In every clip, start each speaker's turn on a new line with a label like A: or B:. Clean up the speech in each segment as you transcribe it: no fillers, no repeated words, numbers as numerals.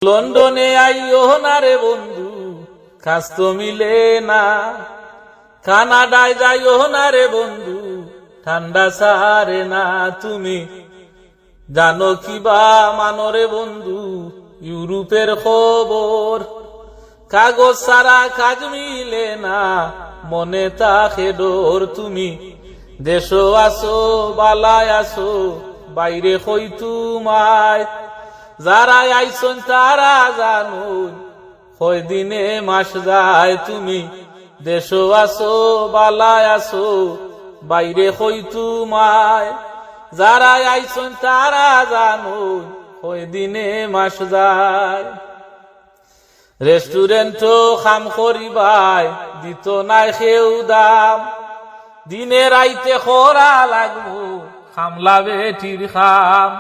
A: লন্ডনে আইও না রে বন্ধু, কাজ তো মিলে না। কানাডায় যাইও না রে বন্ধু, ঠান্ডা সারে না। তুমি জানো কি বা মানো রে বন্ধু ইউরোপের খবর? কাগজ সারা কাজ মিলে না, মনে তাকে ডোর। তুমি দেশো আসো বালায় আসো, বাইরে হই তোমায়। যারা আইসন তারা জানুন, কয় দিনে মাস যায়। তুমি দেশো আসো বালায় আসো, বাইরে হই তোমায়। যারা আইসন তারা জানুন, কয় দিনে মাস যায়। রেস্টুরেন্টও খাম করিবাই, দিত নাই খেউ দাম। দিনে রাইতে খরা লাগবো, খামলা বেটির খাম।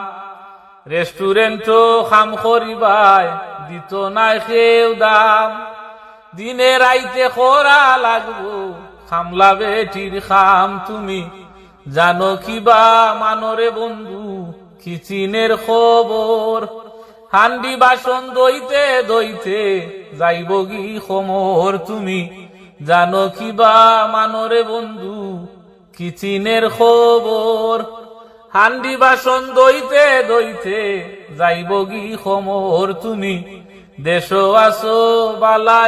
A: রেস্টুরেন্টও খাম করিবাই, দিত নাই খেউ দাম। দিনে রাইতে খরা লাগবো, খামলা বেটির খাম। তুমি জানো কিবা মানরে বন্ধু কিচিনের খবর? হান্ডি বাসন দইতে দইতে যাইব গি খমর। তুমি জানো কিবা মানরে বন্ধু কিচিনের খবর? হান্ডি বাসন দইতে দইতে যাইব গি খমর। তুমি দেশো আসো বালায়